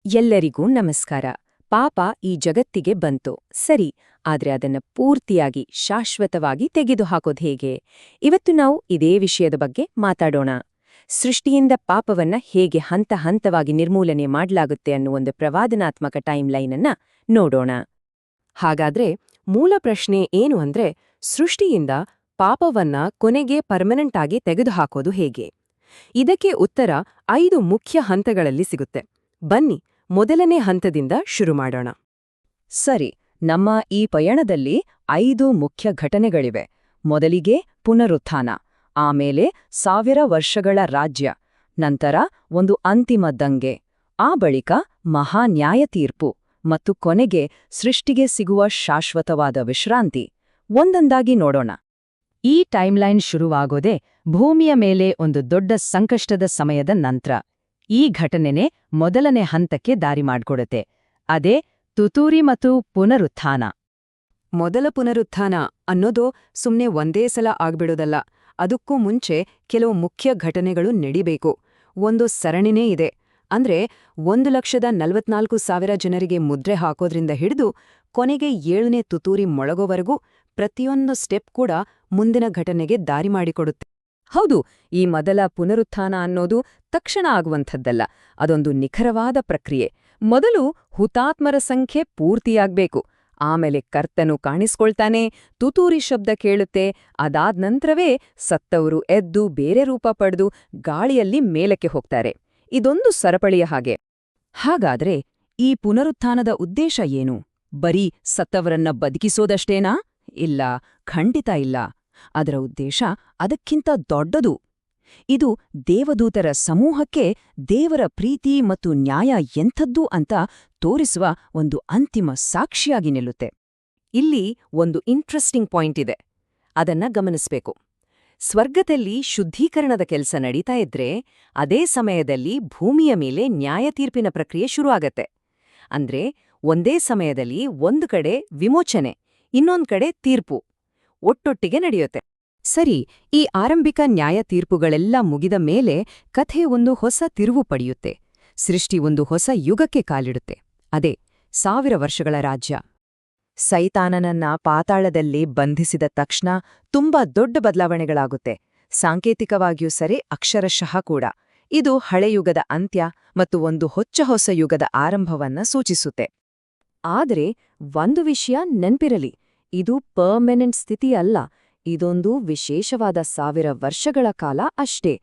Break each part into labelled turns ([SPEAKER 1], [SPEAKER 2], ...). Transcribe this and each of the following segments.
[SPEAKER 1] ಎಲ್ಲರಿಗೂ ನಮಸ್ಕಾರ. ಪಾಪ ಈ ಜಗತ್ತಿಗೆ ಬಂತು ಸರಿ, ಆದ್ರೆ ಅದನ್ನ ಪೂರ್ತಿಯಾಗಿ ಶಾಶ್ವತವಾಗಿ ತೆಗೆದುಹಾಕೋದು ಹೇಗೆ? ಇವತ್ತು ನಾವು ಇದೇ ವಿಷಯದ ಬಗ್ಗೆ ಮಾತಾಡೋಣ. ಸೃಷ್ಟಿಯಿಂದ ಪಾಪವನ್ನ ಹೇಗೆ ಹಂತ ಹಂತವಾಗಿ ನಿರ್ಮೂಲನೆ ಮಾಡಲಾಗುತ್ತೆ ಅನ್ನೋ ಒಂದು ಪ್ರವಾದನಾತ್ಮಕ ಟೈಮ್ಲೈನ್ ಅನ್ನ ನೋಡೋಣ. ಹಾಗಾದ್ರೆ ಮೂಲ ಪ್ರಶ್ನೆ ಏನು ಅಂದ್ರೆ, ಸೃಷ್ಟಿಯಿಂದ ಪಾಪವನ್ನ ಕೊನೆಗೆ ಪರ್ಮನೆಂಟ್ ಆಗಿ ತೆಗೆದುಹಾಕೋದು ಹೇಗೆ? ಇದಕ್ಕೆ ಉತ್ತರ 5 ಮುಖ್ಯ ಹಂತಗಳಲ್ಲಿ ಸಿಗುತ್ತೆ. ಬನ್ನಿ ಮೊದಲನೇ ಹಂತದಿಂದ ಶುರು ಮಾಡೋಣ. ಸರಿ, ನಮ್ಮ ಈ ಪಯಣದಲ್ಲಿ 5 ಮುಖ್ಯ ಘಟನೆಗಳಿವೆ. ಮೊದಲಿಗೆ ಪುನರುತ್ಥಾನ, ಆಮೇಲೆ 1000 ವರ್ಷಗಳ ರಾಜ್ಯ, ನಂತರ ಒಂದು ಅಂತಿಮ ದಂಗೆ, ಆ ಬಳಿಕ ಮಹಾ ನ್ಯಾಯ ತೀರ್ಪು ಮತ್ತು ಕೊನೆಗೆ ಸೃಷ್ಟಿಗೆ ಸಿಗುವ ಶಾಶ್ವತವಾದ ವಿಶ್ರಾಂತಿ. ಒಂದೊಂದಾಗಿ ನೋಡೋಣ. ಈ ಟೈಮ್ಲೈನ್ ಶುರುವಾಗೋದೇ ಭೂಮಿಯ ಮೇಲೆ ಒಂದು ದೊಡ್ಡ ಸಂಕಷ್ಟದ ಸಮಯದ ನಂತರ. ಈ ಘಟನೆನೇ ಮೊದಲನೇ ಹಂತಕ್ಕೆ ದಾರಿ ಮಾಡ್ಕೊಡುತ್ತೆ. ಅದೇ ತುತೂರಿ ಮತ್ತು ಪುನರುತ್ಥಾನ. ಮೊದಲ ಪುನರುತ್ಥಾನ ಅನ್ನೋದು ಸುಮ್ನೆ ಒಂದೇ ಸಲ ಆಗ್ಬಿಡೋದಲ್ಲ. ಅದಕ್ಕೂ ಮುಂಚೆ ಕೆಲವು ಮುಖ್ಯ ಘಟನೆಗಳು ನಡಿಬೇಕು. ಒಂದು ಸರಣಿನೇ ಇದೆ. ಅಂದ್ರೆ 1,44,000 ಜನರಿಗೆ ಮುದ್ರೆ ಹಾಕೋದ್ರಿಂದ ಹಿಡಿದು ಕೊನೆಗೆ 7ನೇ ತುತೂರಿ ಮೊಳಗೋವರೆಗೂ ಪ್ರತಿಯೊಂದು ಸ್ಟೆಪ್ ಕೂಡ ಮುಂದಿನ ಘಟನೆಗೆ ದಾರಿ ಮಾಡಿಕೊಡುತ್ತೆ. ಹೌದು, ಈ ಮೊದಲ ಪುನರುತ್ಥಾನ ಅನ್ನೋದು ತಕ್ಷಣ ಆಗುವಂಥದ್ದಲ್ಲ. ಅದೊಂದು ನಿಖರವಾದ ಪ್ರಕ್ರಿಯೆ. ಮೊದಲು ಹುತಾತ್ಮರ ಸಂಖ್ಯೆ ಪೂರ್ತಿಯಾಗ್ಬೇಕು, ಆಮೇಲೆ ಕರ್ತನು ಕಾಣಿಸ್ಕೊಳ್ತಾನೆ, ತುತೂರಿ ಶಬ್ದ ಕೇಳುತ್ತೆ, ಅದಾದ ನಂತರವೇ ಸತ್ತವರು ಎದ್ದು ಬೇರೆ ರೂಪ ಪಡೆದು ಗಾಳಿಯಲ್ಲಿ ಮೇಲಕ್ಕೆ ಹೋಗ್ತಾರೆ. ಇದೊಂದು ಸರಪಳಿಯ ಹಾಗೆ. ಹಾಗಾದ್ರೆ ಈ ಪುನರುತ್ಥಾನದ ಉದ್ದೇಶ ಏನು? ಬರೀ ಸತ್ತವರನ್ನ ಬದುಕಿಸೋದಷ್ಟೇನಾ? ಇಲ್ಲ, ಖಂಡಿತ ಇಲ್ಲ. ಅದರ ಉದ್ದೇಶ ಅದಕ್ಕಿಂತ ದೊಡ್ಡದು. ಇದು ದೇವದೂತರ ಸಮೂಹಕ್ಕೆ ದೇವರ ಪ್ರೀತಿ ಮತ್ತು ನ್ಯಾಯ ಎಂಥದ್ದು ಅಂತ ತೋರಿಸುವ ಒಂದು ಅಂತಿಮ ಸಾಕ್ಷಿಯಾಗಿ ನಿಲ್ಲುತ್ತೆ. ಇಲ್ಲಿ ಒಂದು ಇಂಟ್ರೆಸ್ಟಿಂಗ್ ಪಾಯಿಂಟ್ ಇದೆ, ಅದನ್ನ ಗಮನಿಸ್ಬೇಕು. ಸ್ವರ್ಗದಲ್ಲಿ ಶುದ್ಧೀಕರಣದ ಕೆಲಸ ನಡೀತಾ ಇದ್ರೆ ಅದೇ ಸಮಯದಲ್ಲಿ ಭೂಮಿಯ ಮೇಲೆ ನ್ಯಾಯ ತೀರ್ಪಿನ ಪ್ರಕ್ರಿಯೆ ಶುರುವಾಗತ್ತೆ. ಅಂದ್ರೆ ಒಂದೇ ಸಮಯದಲ್ಲಿ ಒಂದು ಕಡೆ ವಿಮೋಚನೆ, ಇನ್ನೊಂದ್ ಕಡೆ ತೀರ್ಪು ಒಟ್ಟೊಟ್ಟಿಗೆ ನಡೆಯುತ್ತೆ. ಸರಿ, ಈ ಆರಂಭಿಕ ನ್ಯಾಯ ತೀರ್ಪುಗಳೆಲ್ಲ ಮುಗಿದ ಮೇಲೆ ಕಥೆ ಒಂದು ಹೊಸ ತಿರುವು ಪಡೆಯುತ್ತೆ. ಸೃಷ್ಟಿ ಒಂದು ಹೊಸ ಯುಗಕ್ಕೆ ಕಾಲಿಡುತ್ತೆ. ಅದೇ 1000 ವರ್ಷಗಳ ರಾಜ್ಯ. ಸೈತಾನನನ್ನ ಪಾತಾಳದಲ್ಲಿ ಬಂಧಿಸಿದ ತಕ್ಷಣ ತುಂಬಾ ದೊಡ್ಡ ಬದಲಾವಣೆಗಳಾಗುತ್ತೆ. ಸಾಂಕೇತಿಕವಾಗಿಯೂ ಸರಿ, ಅಕ್ಷರಶಃ ಕೂಡ. ಇದು ಹಳೆಯುಗದ ಅಂತ್ಯ ಮತ್ತು ಒಂದು ಹೊಸ ಯುಗದ ಆರಂಭವನ್ನ ಸೂಚಿಸುತ್ತೆ. ಆದರೆ ಒಂದು ವಿಷಯ ನೆನ್ಪಿರಲಿ, ಇದು ಪರ್ಮನೆಂಟ್ ಸ್ಥಿತಿ ಅಲ್ಲ. ಇದೊಂದು ವಿಶೇಷವಾದ 1000 ವರ್ಷಗಳ ಕಾಲ ಅಷ್ಟೇ.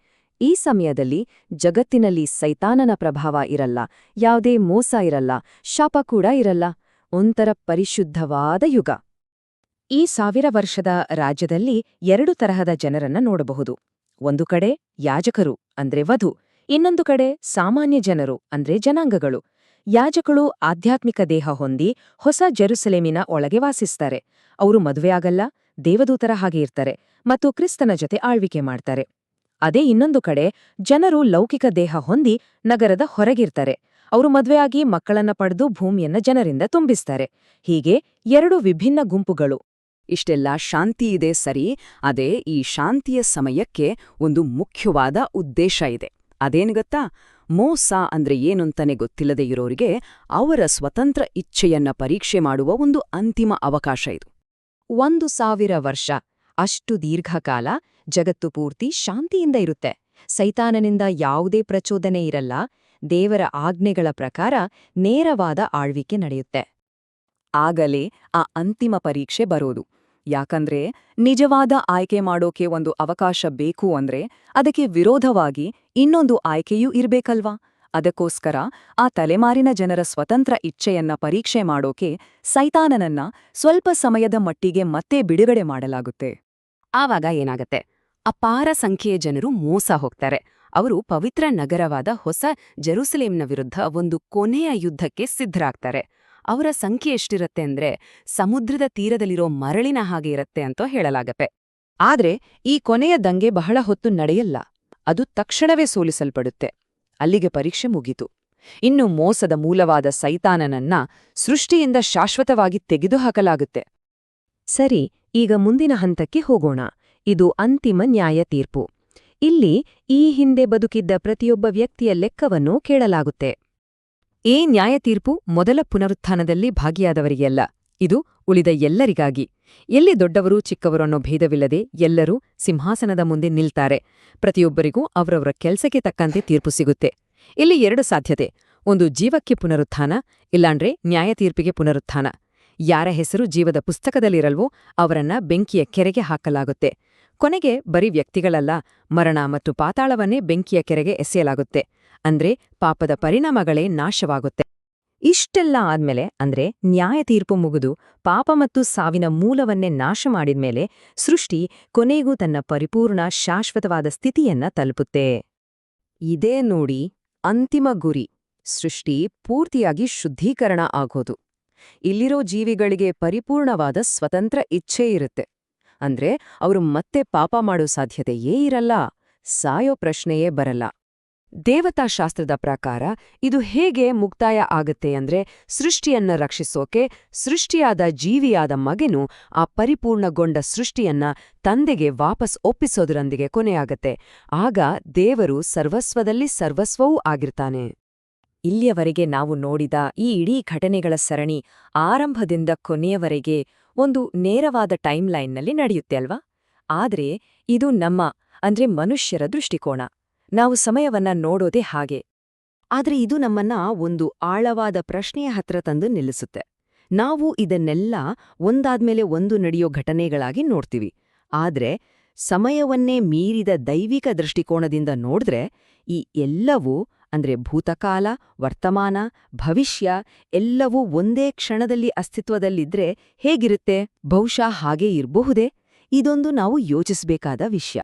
[SPEAKER 1] ಈ ಸಮಯದಲ್ಲಿ ಜಗತ್ತಿನಲ್ಲಿ ಸೈತಾನನ ಪ್ರಭಾವ ಇರಲ್ಲ, ಯಾವುದೇ ಮೋಸ ಇರಲ್ಲ, ಶಾಪ ಕೂಡ ಇರಲ್ಲ. ಒಂಥರ ಪರಿಶುದ್ಧವಾದ ಯುಗ. ಈ 1000 ವರ್ಷದ ರಾಜ್ಯದಲ್ಲಿ 2 ತರಹದ ಜನರನ್ನ ನೋಡಬಹುದು. ಒಂದು ಕಡೆ ಯಾಜಕರು ಅಂದ್ರೆ ವಧು, ಇನ್ನೊಂದು ಕಡೆ ಸಾಮಾನ್ಯ ಜನರು ಅಂದ್ರೆ ಜನಾಂಗಗಳು. ಯಾಜಕರು ಆಧ್ಯಾತ್ಮಿಕ ದೇಹ ಹೊಂದಿ ಹೊಸ ಜೆರುಸಲೇಮಿನ ಒಳಗೆ ವಾಸಿಸ್ತಾರೆ. ಅವರು ಮದುವೆಯಾಗಲ್ಲ, ದೇವದೂತರ ಹಾಗೆ ಇರ್ತಾರೆ ಮತ್ತು ಕ್ರಿಸ್ತನ ಜೊತೆ ಆಳ್ವಿಕೆ ಮಾಡ್ತಾರೆ. ಅದೇ ಇನ್ನೊಂದು ಕಡೆ ಜನರು ಲೌಕಿಕ ದೇಹ ಹೊಂದಿ ನಗರದ ಹೊರಗಿರ್ತಾರೆ. ಅವರು ಮದುವೆಯಾಗಿ ಮಕ್ಕಳನ್ನ ಪಡೆದು ಭೂಮಿಯನ್ನ ಜನರಿಂದ ತುಂಬಿಸ್ತಾರೆ. ಹೀಗೆ 2 ವಿಭಿನ್ನ ಗುಂಪುಗಳು. ಇಷ್ಟೆಲ್ಲ ಶಾಂತಿ ಇದೆ ಸರಿ, ಅದೇ ಈ ಶಾಂತಿಯ ಸಮಯಕ್ಕೆ ಒಂದು ಮುಖ್ಯವಾದ ಉದ್ದೇಶ ಇದೆ. ಅದೇನು ಗೊತ್ತಾ? ಮೋಸ ಅಂದ್ರೆ ಏನಂತಾನೆ ಗೊತ್ತಿಲ್ಲದೆ ಇರೋರಿಗೆ ಅವರ ಸ್ವತಂತ್ರ ಇಚ್ಛೆಯನ್ನ ಪರೀಕ್ಷೆ ಮಾಡುವ ಒಂದು ಅಂತಿಮ ಅವಕಾಶ ಇದು. 1000 ವರ್ಷ, ಅಷ್ಟು ದೀರ್ಘಕಾಲ ಜಗತ್ತು ಪೂರ್ತಿ ಶಾಂತಿಯಿಂದ ಇರುತ್ತೆ. ಸೈತಾನನಿಂದ ಯಾವುದೇ ಪ್ರಚೋದನೆ ಇರಲ್ಲ. ದೇವರ ಆಜ್ಞೆಗಳ ಪ್ರಕಾರ ನೇರವಾದ ಆಳ್ವಿಕೆ ನಡೆಯುತ್ತೆ. ಆಗಲೇ ಆ ಅಂತಿಮ ಪರೀಕ್ಷೆ ಬರೋದು. ಯಾಕಂದ್ರೆ ನಿಜವಾದ ಆಯ್ಕೆ ಮಾಡೋಕೆ ಒಂದು ಅವಕಾಶ ಬೇಕು ಅಂದ್ರೆ ಅದಕ್ಕೆ ವಿರೋಧವಾಗಿ ಇನ್ನೊಂದು ಆಯ್ಕೆಯೂ ಇರ್ಬೇಕಲ್ವಾ? ಅದಕ್ಕೋಸ್ಕರ ಆ ತಲೆಮಾರಿನ ಜನರ ಸ್ವತಂತ್ರ ಇಚ್ಛೆಯನ್ನ ಪರೀಕ್ಷೆ ಮಾಡೋಕೆ ಸೈತಾನನನ್ನ ಸ್ವಲ್ಪ ಸಮಯದ ಮಟ್ಟಿಗೆ ಮತ್ತೆ ಬಿಡುಗಡೆ ಮಾಡಲಾಗುತ್ತೆ. ಆವಾಗ ಏನಾಗತ್ತೆ? ಅಪಾರ ಸಂಖ್ಯೆಯ ಜನರು ಮೋಸ ಹೋಗ್ತಾರೆ. ಅವರು ಪವಿತ್ರ ನಗರವಾದ ಹೊಸ ಜೆರುಸಲೇಂನ ವಿರುದ್ಧ ಒಂದು ಕೊನೆಯ ಯುದ್ಧಕ್ಕೆ ಸಿದ್ಧರಾಗ್ತಾರೆ. ಅವರ ಸಂಖ್ಯೆ ಎಷ್ಟಿರತ್ತೆ ಅಂದ್ರೆ ಸಮುದ್ರದ ತೀರದಲ್ಲಿರೋ ಮರಳಿನ ಹಾಗೆ ಇರತ್ತೆ ಅಂತ ಹೇಳಲಾಗತ್ತೆ. ಆದ್ರೆ ಈ ಕೊನೆಯ ದಂಗೆ ಬಹಳ ಹೊತ್ತು ನಡೆಯಲ್ಲ. ಅದು ತಕ್ಷಣವೇ ಸೋಲಿಸಲ್ಪಡುತ್ತೆ. ಅಲ್ಲಿಗೆ ಪರೀಕ್ಷೆ ಮುಗೀತು. ಇನ್ನು ಮೋಸದ ಮೂಲವಾದ ಸೈತಾನನನ್ನ ಸೃಷ್ಟಿಯಿಂದ ಶಾಶ್ವತವಾಗಿ ತೆಗೆದುಹಾಕಲಾಗುತ್ತೆ. ಸರಿ, ಈಗ ಮುಂದಿನ ಹಂತಕ್ಕೆ ಹೋಗೋಣ. ಇದು ಅಂತಿಮ ನ್ಯಾಯ ತೀರ್ಪು. ಇಲ್ಲಿ ಈ ಹಿಂದೆ ಬದುಕಿದ್ದ ಪ್ರತಿಯೊಬ್ಬ ವ್ಯಕ್ತಿಯ ಲೆಕ್ಕವನ್ನು ಕೇಳಲಾಗುತ್ತೆ. ಈ ನ್ಯಾಯತೀರ್ಪು ಮೊದಲ ಪುನರುತ್ಥಾನದಲ್ಲಿ ಭಾಗಿಯಾದವರಿಗೆಲ್ಲ, ಇದು ಉಳಿದ ಎಲ್ಲರಿಗಾಗಿ. ಎಲ್ಲಿ ದೊಡ್ಡವರು ಚಿಕ್ಕವರು ಅನ್ನೋ ಭೇದವಿಲ್ಲದೆ ಎಲ್ಲರೂ ಸಿಂಹಾಸನದ ಮುಂದೆ ನಿಲ್ತಾರೆ. ಪ್ರತಿಯೊಬ್ಬರಿಗೂ ಅವರವರ ಕೆಲ್ಸಕ್ಕೆ ತಕ್ಕಂತೆ ತೀರ್ಪು ಸಿಗುತ್ತೆ. ಇಲ್ಲಿ 2 ಸಾಧ್ಯತೆ: ಒಂದು ಜೀವಕ್ಕೆ ಪುನರುತ್ಥಾನ, ಇಲ್ಲಾಂದ್ರೆ ನ್ಯಾಯತೀರ್ಪಿಗೆ ಪುನರುತ್ಥಾನ. ಯಾರ ಹೆಸರು ಜೀವದ ಪುಸ್ತಕದಲ್ಲಿರಲ್ವೋ ಅವರನ್ನ ಬೆಂಕಿಯ ಕೆರೆಗೆ ಹಾಕಲಾಗುತ್ತೆ. ಕೊನೆಗೆ ಬರೀ ವ್ಯಕ್ತಿಗಳಲ್ಲ, ಮರಣ ಮತ್ತು ಪಾತಾಳವನ್ನೇ ಬೆಂಕಿಯ ಕೆರೆಗೆ ಎಸೆಯಲಾಗುತ್ತೆ. ಅಂದ್ರೆ ಪಾಪದ ಪರಿಣಾಮಗಳೇ ನಾಶವಾಗುತ್ತೆ. ಇಷ್ಟೆಲ್ಲ ಆದ್ಮೇಲೆ, ಅಂದ್ರೆ ನ್ಯಾಯತೀರ್ಪು ಮುಗಿದು ಪಾಪ ಮತ್ತು ಸಾವಿನ ಮೂಲವನ್ನೇ ನಾಶ ಮಾಡಿದ್ಮೇಲೆ, ಸೃಷ್ಟಿ ಕೊನೆಗೂ ತನ್ನ ಪರಿಪೂರ್ಣ ಶಾಶ್ವತವಾದ ಸ್ಥಿತಿಯನ್ನ ತಲುಪುತ್ತೆ. ಇದೇ ನೋಡಿ ಅಂತಿಮ ಗುರಿ: ಸೃಷ್ಟಿ ಪೂರ್ತಿಯಾಗಿ ಶುದ್ಧೀಕರಣ ಆಗೋದು. ಇಲ್ಲಿರೋ ಜೀವಿಗಳಿಗೆ ಪರಿಪೂರ್ಣವಾದ ಸ್ವತಂತ್ರ ಇಚ್ಛೆ ಇರುತ್ತೆ. ಅಂದ್ರೆ ಅವರು ಮತ್ತೆ ಪಾಪ ಮಾಡೋ ಸಾಧ್ಯತೆಯೇ ಇರಲ್ಲ, ಸಾಯೋ ಪ್ರಶ್ನೆಯೇ ಬರಲ್ಲ. ದೇವತಾಶಾಸ್ತ್ರದ ಪ್ರಕಾರ ಇದು ಹೇಗೆ ಮುಕ್ತಾಯ ಆಗತ್ತೆ ಅಂದ್ರೆ, ಸೃಷ್ಟಿಯನ್ನ ರಕ್ಷಿಸೋಕೆ ಸೃಷ್ಟಿಯಾದ ಜೀವಿಯಾದ ಮಗನು ಆ ಪರಿಪೂರ್ಣಗೊಂಡ ಸೃಷ್ಟಿಯನ್ನ ತಂದೆಗೆ ವಾಪಸ್ ಒಪ್ಪಿಸೋದ್ರೊಂದಿಗೆ ಕೊನೆಯಾಗತ್ತೆ. ಆಗ ದೇವರು ಸರ್ವಸ್ವದಲ್ಲಿ ಸರ್ವಸ್ವವೂ ಆಗಿರ್ತಾನೆ. ಇಲ್ಲಿಯವರೆಗೆ ನಾವು ನೋಡಿದ ಈ ಇಡೀ ಘಟನೆಗಳ ಸರಣಿ ಆರಂಭದಿಂದ ಕೊನೆಯವರೆಗೆ ಒಂದು ನೇರವಾದ ಟೈಮ್ಲೈನ್ನಲ್ಲಿ ನಡೆಯುತ್ತೆ ಅಲ್ವಾ? ಆದ್ರೆ ಇದು ಅಂದ್ರೆ ಮನುಷ್ಯರ ದೃಷ್ಟಿಕೋನ. ನಾವು ಸಮಯವನ್ನ ನೋಡೋದೇ ಹಾಗೆ. ಆದ್ರೆ ಇದು ನಮ್ಮನ್ನ ಒಂದು ಆಳವಾದ ಪ್ರಶ್ನೆಯ ಹತ್ರ ತಂದು ನಿಲ್ಲಿಸುತ್ತೆ. ನಾವು ಇದನ್ನೆಲ್ಲ ಒಂದಾದ್ಮೇಲೆ ಒಂದು ನಡೆಯೋ ಘಟನೆಗಳಾಗಿ ನೋಡ್ತೀವಿ. ಆದ್ರೆ ಸಮಯವನ್ನೇ ಮೀರಿದ ದೈವಿಕ ದೃಷ್ಟಿಕೋನದಿಂದ ನೋಡಿದ್ರೆ ಈ ಎಲ್ಲವೂ, ಅಂದ್ರೆ ಭೂತಕಾಲ, ವರ್ತಮಾನ, ಭವಿಷ್ಯ ಎಲ್ಲವೂ ಒಂದೇ ಕ್ಷಣದಲ್ಲಿ ಅಸ್ತಿತ್ವದಲ್ಲಿದ್ರೆ ಹೇಗಿರುತ್ತೆ? ಬಹುಶಃ ಹಾಗೇ ಇರಬಹುದೇ? ಇದೊಂದು ನಾವು ಯೋಚಿಸಬೇಕಾದ ವಿಷಯ.